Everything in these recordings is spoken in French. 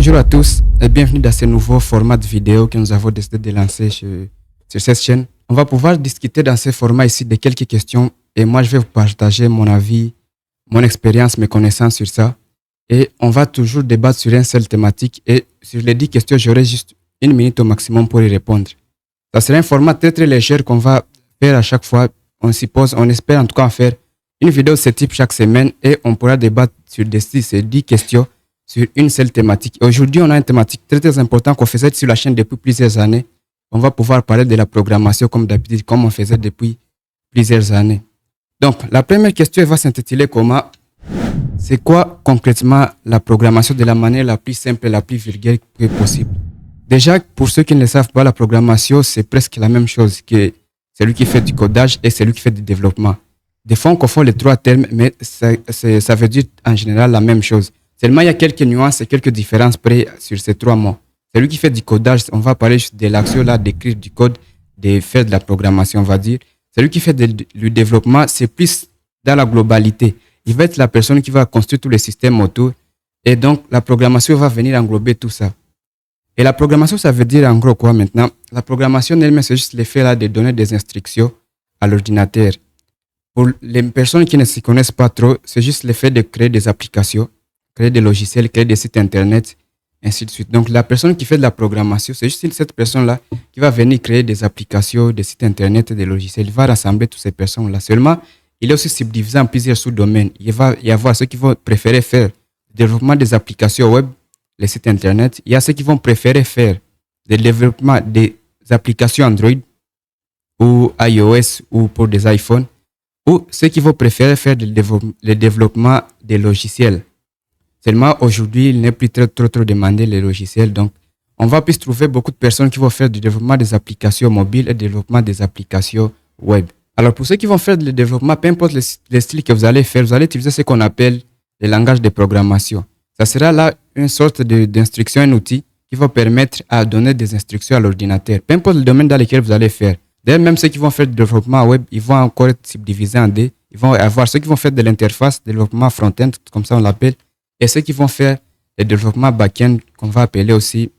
Bonjour à tous et bienvenue dans ce nouveau format de vidéo que nous avons décidé de lancer sur cette chaîne. On va pouvoir discuter dans ce format ici de quelques questions et moi je vais vous partager mon avis, mon expérience, mes connaissances sur ça. Et on va toujours débattre sur une seule thématique et sur les 10 questions, j'aurai juste 1 minute au maximum pour y répondre. Ça sera un format très très léger qu'on va faire à chaque fois. On suppose, on espère en tout cas en faire une vidéo de ce type chaque semaine et on pourra débattre sur ces 10 questions sur une seule thématique. Aujourd'hui, on a une thématique très très importante qu'on faisait sur la chaîne depuis plusieurs années. On va pouvoir parler de la programmation comme d'habitude, comme on faisait depuis plusieurs années. Donc, la première question va s'intituler comment? C'est quoi concrètement la programmation de la manière la plus simple et la plus vulgaire que possible? Déjà, pour ceux qui ne le savent pas, la programmation, c'est presque la même chose que celui qui fait du codage et celui qui fait du développement. Des fois, on confond les trois termes, mais ça veut dire en général la même chose. Seulement, il y a quelques nuances et quelques différences près sur ces trois mots. Celui qui fait du codage, on va parler de l'action là d'écrire du code, de faire de la programmation, on va dire. Celui qui fait du développement, c'est plus dans la globalité. Il va être la personne qui va construire tous les systèmes autour. Et donc, la programmation va venir englober tout ça. Et la programmation, ça veut dire en gros quoi maintenant? La programmation elle-même, c'est juste l'effet là de donner des instructions à l'ordinateur. Pour les personnes qui ne s'y connaissent pas trop, c'est juste l'effet de créer des applications, créer des logiciels, créer des sites internet, ainsi de suite. Donc, la personne qui fait de la programmation, c'est juste cette personne-là qui va venir créer des applications, des sites internet, des logiciels. Il va rassembler toutes ces personnes-là. Seulement, il est aussi subdivisé en plusieurs sous-domaines. Il va y avoir ceux qui vont préférer faire le développement des applications web, les sites internet. Il y a ceux qui vont préférer faire le développement des applications Android ou iOS ou pour des iPhones, ou ceux qui vont préférer faire le développement des logiciels. Seulement, aujourd'hui, il n'est plus trop demandé les logiciels. Donc, on va plus trouver beaucoup de personnes qui vont faire du développement des applications mobiles et du développement des applications web. Alors, pour ceux qui vont faire le développement, peu importe le style que vous allez faire, vous allez utiliser ce qu'on appelle le langage de programmation. Ça sera là une sorte d'instruction, un outil qui va permettre à donner des instructions à l'ordinateur. Peu importe le domaine dans lequel vous allez faire. D'ailleurs, même ceux qui vont faire du développement web, ils vont encore être subdivisés en deux. Ils vont avoir ceux qui vont faire de l'interface, développement front-end, comme ça on l'appelle, et ceux qui vont faire le développement back-end, qu'on va appeler aussi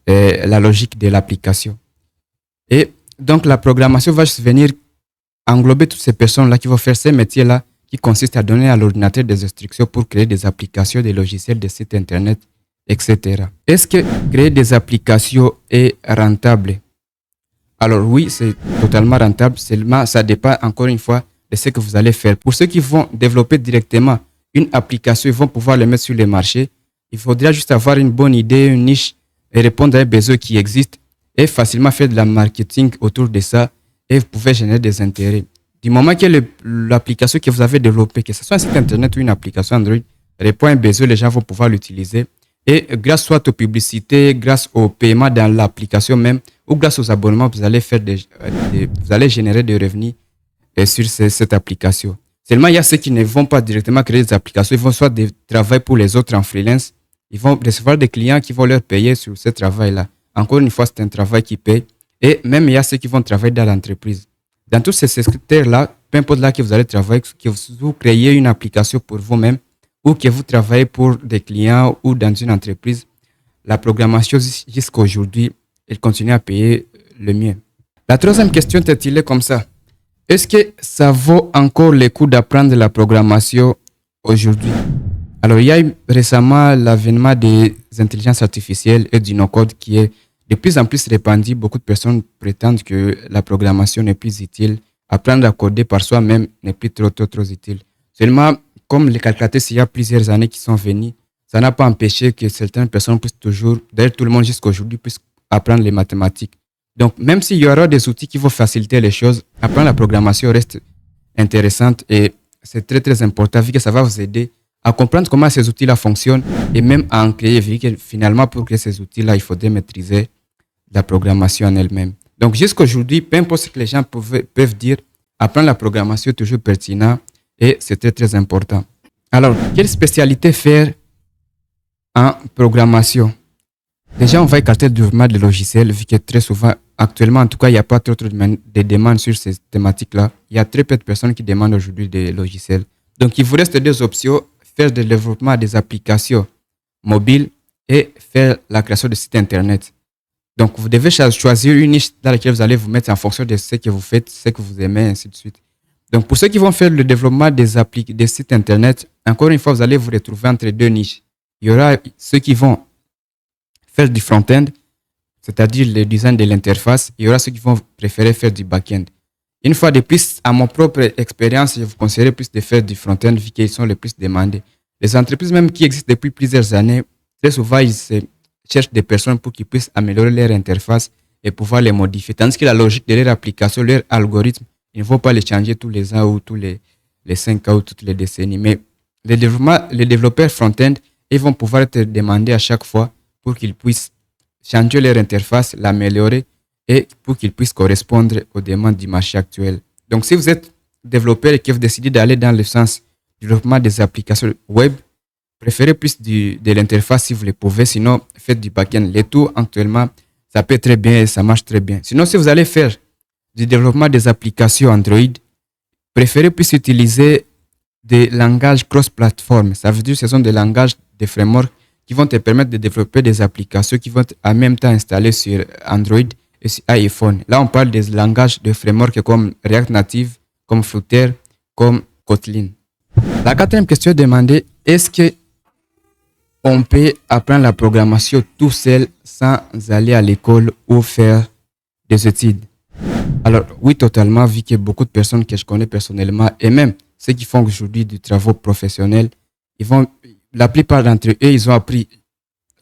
la logique de l'application. Et donc, la programmation va juste venir englober toutes ces personnes-là qui vont faire ces métiers-là, qui consistent à donner à l'ordinateur des instructions pour créer des applications, des logiciels, des sites internet, etc. Est-ce que créer des applications est rentable? Alors oui, c'est totalement rentable, seulement ça dépend encore une fois de ce que vous allez faire. Pour ceux qui vont développer directement une application, ils vont pouvoir le mettre sur le marché. Il faudra juste avoir une bonne idée, une niche et répondre à un besoin qui existe et facilement faire de la marketing autour de ça et vous pouvez générer des intérêts. Du moment que l'application que vous avez développée, que ce soit un site internet ou une application Android, répond à un besoin, les gens vont pouvoir l'utiliser. Et grâce soit aux publicités, grâce au paiement dans l'application même, ou grâce aux abonnements, vous allez vous allez générer des revenus sur cette application. Seulement, il y a ceux qui ne vont pas directement créer des applications, ils vont soit travailler pour les autres en freelance, ils vont recevoir des clients qui vont leur payer sur ce travail-là. Encore une fois, c'est un travail qui paye. Et même, il y a ceux qui vont travailler dans l'entreprise. Dans tous ces secteurs-là, peu importe là que vous allez travailler, que vous créez une application pour vous-même ou que vous travaillez pour des clients ou dans une entreprise, la programmation jusqu'à aujourd'hui, elle continue à payer le mieux. La troisième question est il comme ça. Est-ce que ça vaut encore le coup d'apprendre la programmation aujourd'hui? Alors, il y a eu récemment l'avènement des intelligences artificielles et du no-code qui est de plus en plus répandu. Beaucoup de personnes prétendent que la programmation n'est plus utile. Apprendre à coder par soi-même n'est plus trop utile. Seulement, comme les calculateurs, il y a plusieurs années qui sont venues, ça n'a pas empêché que certaines personnes puissent toujours, d'ailleurs tout le monde jusqu'à aujourd'hui, puisse apprendre les mathématiques. Donc, même s'il y aura des outils qui vont faciliter les choses, apprendre la programmation reste intéressante et c'est très très important vu que ça va vous aider à comprendre comment ces outils-là fonctionnent et même à en créer, vu que finalement, pour créer ces outils-là, il faudrait maîtriser la programmation en elle-même. Donc, jusqu'à aujourd'hui, peu importe ce que les gens peuvent dire, apprendre la programmation est toujours pertinent et c'est très très important. Alors, quelle spécialité faire en programmation? Déjà, on va écarter le développement de logiciels, vu que très souvent, actuellement, en tout cas, il n'y a pas trop de demandes sur ces thématiques-là. Il y a très peu de personnes qui demandent aujourd'hui des logiciels. Donc, il vous reste deux options, faire du développement des applications mobiles et faire la création de sites internet. Donc, vous devez choisir une niche dans laquelle vous allez vous mettre en fonction de ce que vous faites, ce que vous aimez, ainsi de suite. Donc, pour ceux qui vont faire le développement des sites internet, encore une fois, vous allez vous retrouver entre deux niches. Il y aura ceux qui vont faire du front-end, c'est-à-dire le design de l'interface. Il y aura ceux qui vont préférer faire du back-end. Une fois de plus, à mon propre expérience, je vous conseillerais plus de faire du front-end vu qu'ils sont les plus demandés. Les entreprises même qui existent depuis plusieurs années, très souvent, ils cherchent des personnes pour qu'ils puissent améliorer leur interface et pouvoir les modifier. Tandis que la logique de leur application, leur algorithme, il ne faut pas les changer tous les ans ou tous les 5 ans ou toutes les décennies. Mais les développeurs front-end, ils vont pouvoir être demandés à chaque fois pour qu'ils puissent changer leur interface, l'améliorer et pour qu'ils puissent correspondre aux demandes du marché actuel. Donc, si vous êtes développeur et que vous décidez d'aller dans le sens du développement des applications web, préférez plus de l'interface si vous le pouvez. Sinon, faites du back-end. Les tout, actuellement, ça peut très bien et ça marche très bien. Sinon, si vous allez faire du développement des applications Android, préférez plus utiliser des langages cross-platform. Ça veut dire que ce sont des langages, des frameworks qui vont te permettre de développer des applications qui vont être en même temps installées sur Android et sur iPhone. Là, on parle des langages de frameworks comme React Native, comme Flutter, comme Kotlin. La quatrième question est demandée, est-ce que on peut apprendre la programmation tout seul sans aller à l'école ou faire des études? Alors, oui, totalement, vu qu'il y a beaucoup de personnes que je connais personnellement et même ceux qui font aujourd'hui du travail professionnel, la plupart d'entre eux, ils ont appris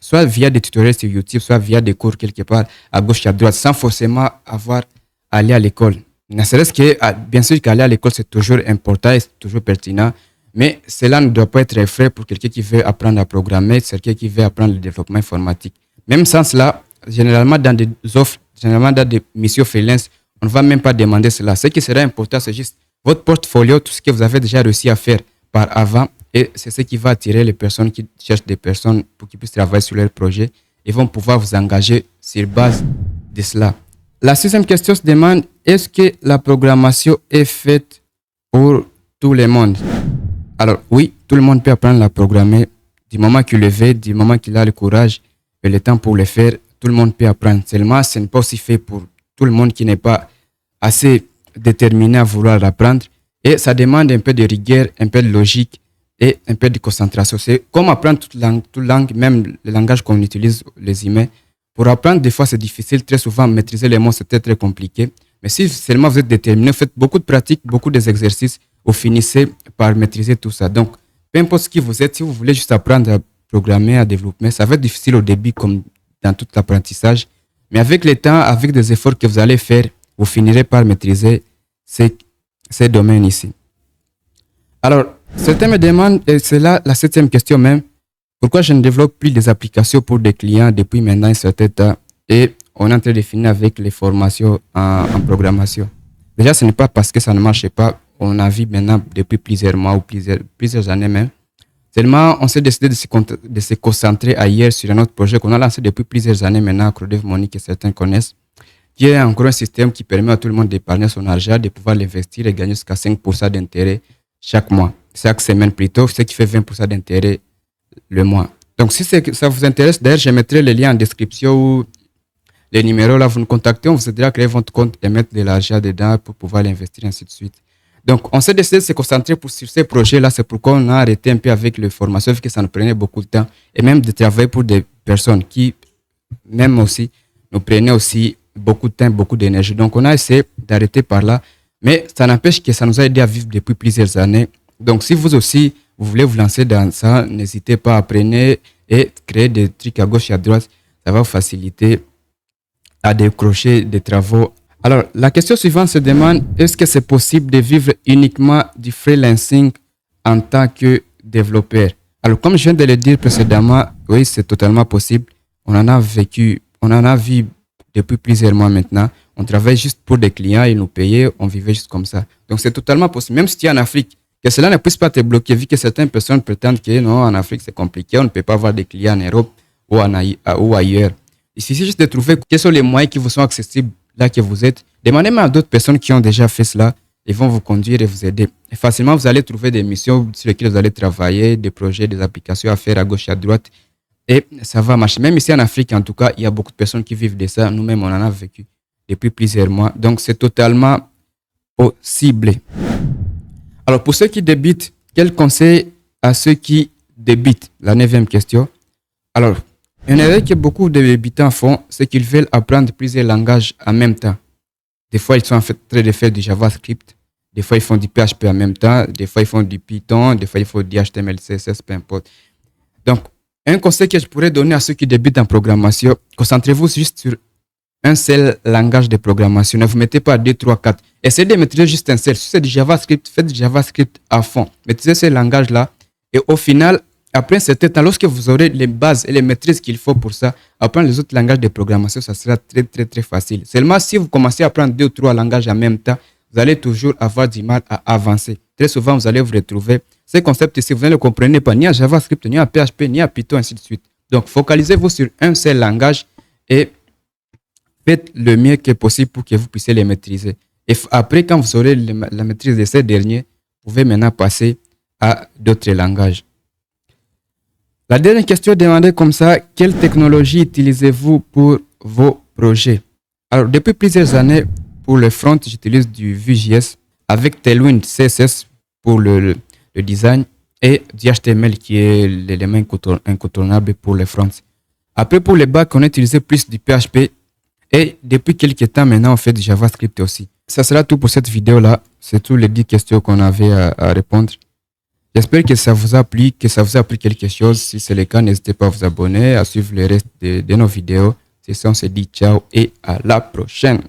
soit via des tutoriels sur YouTube, soit via des cours quelque part à gauche et à droite, sans forcément avoir à aller à l'école. Ne serait-ce que, bien sûr qu'aller à l'école, c'est toujours important et c'est toujours pertinent, mais cela ne doit pas être un frein pour quelqu'un qui veut apprendre à programmer, quelqu'un qui veut apprendre le développement informatique. Même sans cela, généralement dans des offres, généralement dans des missions freelance, on ne va même pas demander cela. Ce qui sera important, c'est juste votre portfolio, tout ce que vous avez déjà réussi à faire par avant, et c'est ce qui va attirer les personnes qui cherchent des personnes pour qu'ils puissent travailler sur leur projet et vont pouvoir vous engager sur base de cela. La sixième question se demande, est-ce que la programmation est faite pour tout le monde? Alors oui, tout le monde peut apprendre à programmer du moment qu'il le veut, du moment qu'il a le courage et le temps pour le faire, tout le monde peut apprendre. Seulement, ce n'est pas aussi fait pour tout le monde qui n'est pas assez déterminé à vouloir apprendre. Et ça demande un peu de rigueur, un peu de logique et un peu de concentration. C'est comme apprendre toute langue, même le langage qu'on utilise, les humains. Pour apprendre, des fois, c'est difficile. Très souvent, maîtriser les mots, c'est très compliqué. Mais si seulement vous êtes déterminé, vous faites beaucoup de pratiques, beaucoup d'exercices, vous finissez par maîtriser tout ça. Donc, peu importe ce qui vous êtes, si vous voulez juste apprendre à programmer, à développer, ça va être difficile au début comme dans tout l'apprentissage. Mais avec le temps, avec des efforts que vous allez faire, vous finirez par maîtriser ces domaines ici. Alors, certains me demandent, et c'est là la septième question même, pourquoi je ne développe plus des applications pour des clients depuis maintenant un certain temps et on est en train de finir avec les formations en programmation. Déjà, ce n'est pas parce que ça ne marche pas. On a vu maintenant depuis plusieurs mois ou plusieurs années même. Seulement, on s'est décidé de se concentrer ailleurs sur un autre projet qu'on a lancé depuis plusieurs années maintenant, Crowdev Money, que certains connaissent, qui est encore un système qui permet à tout le monde d'épargner son argent, de pouvoir l'investir et gagner jusqu'à 5% d'intérêt chaque mois, chaque semaine plutôt, ce qui fait 20% d'intérêt le mois. Donc, si ça vous intéresse, d'ailleurs, je mettrai les liens en description ou les numéros là, vous nous contactez, on vous aidera à créer votre compte et mettre de l'argent dedans pour pouvoir l'investir, ainsi de suite. Donc, on s'est décidé de se concentrer sur ces projets-là. C'est pourquoi on a arrêté un peu avec les formations, vu que ça nous prenait beaucoup de temps. Et même de travailler pour des personnes qui, même aussi, nous prenaient aussi beaucoup de temps, beaucoup d'énergie. Donc, on a essayé d'arrêter par là. Mais ça n'empêche que ça nous a aidé à vivre depuis plusieurs années. Donc, si vous aussi, vous voulez vous lancer dans ça, n'hésitez pas à apprendre et créer des trucs à gauche et à droite. Ça va vous faciliter à décrocher des travaux. Alors, la question suivante se demande, est-ce que c'est possible de vivre uniquement du freelancing en tant que développeur? Alors, comme je viens de le dire précédemment, oui, c'est totalement possible. On en a vu depuis plusieurs mois maintenant. On travaille juste pour des clients, ils nous payaient, on vivait juste comme ça. Donc, c'est totalement possible. Même si tu es en Afrique, que cela ne puisse pas te bloquer, vu que certaines personnes prétendent que non, en Afrique, c'est compliqué, on ne peut pas avoir des clients en Europe ou ailleurs. Il suffit juste de trouver quels sont les moyens qui vous sont accessibles là que vous êtes. Demandez même à d'autres personnes qui ont déjà fait cela. Ils vont vous conduire et vous aider. Et facilement, vous allez trouver des missions sur lesquelles vous allez travailler, des projets, des applications à faire à gauche et à droite. et ça va marcher. Même ici en Afrique, en tout cas, il y a beaucoup de personnes qui vivent de ça. Nous-mêmes, on en a vécu depuis plusieurs mois. Donc, c'est totalement possible. Alors, pour ceux qui débutent, quel conseil à ceux qui débutent? La 9e question. Alors, une erreur que beaucoup de débutants font, c'est qu'ils veulent apprendre plusieurs langages en même temps. Des fois, ils sont en train de faire du JavaScript. Des fois, ils font du PHP en même temps. Des fois, ils font du Python. Des fois, ils font du HTML, CSS, peu importe. Donc, un conseil que je pourrais donner à ceux qui débutent en programmation, concentrez-vous juste sur un seul langage de programmation. Ne vous mettez pas à 2, 3, 4. Essayez de maîtriser juste un seul. Si c'est du JavaScript, faites du JavaScript à fond. Maîtrisez ce langage-là. Et au final, après un certain temps, lorsque vous aurez les bases et les maîtrises qu'il faut pour ça, apprendre les autres langages de programmation, ça sera très, très, très facile. Seulement, si vous commencez à apprendre 2 ou 3 langages en même temps, vous allez toujours avoir du mal à avancer. Très souvent, vous allez vous retrouver. Ces concepts ici, vous ne les comprenez pas ni en JavaScript, ni en PHP, ni en Python, ainsi de suite. Donc, focalisez-vous sur un seul langage et faites le mieux que possible pour que vous puissiez les maîtriser. Et après, quand vous aurez la maîtrise de ces derniers, vous pouvez maintenant passer à d'autres langages. La dernière question demandait comme ça, quelle technologie utilisez-vous pour vos projets? Alors, depuis plusieurs années, pour le front, j'utilise du Vue.js avec Tailwind CSS pour le design et du HTML qui est l'élément incontournable pour le front. Après, pour les back, on a utilisé plus du PHP et depuis quelques temps maintenant, on fait du JavaScript aussi. Ça sera tout pour cette vidéo-là. C'est toutes les 10 questions qu'on avait à répondre. J'espère que ça vous a plu, que ça vous a appris quelque chose. Si c'est le cas, n'hésitez pas à vous abonner, à suivre le reste de nos vidéos. C'est ça, on se dit ciao et à la prochaine.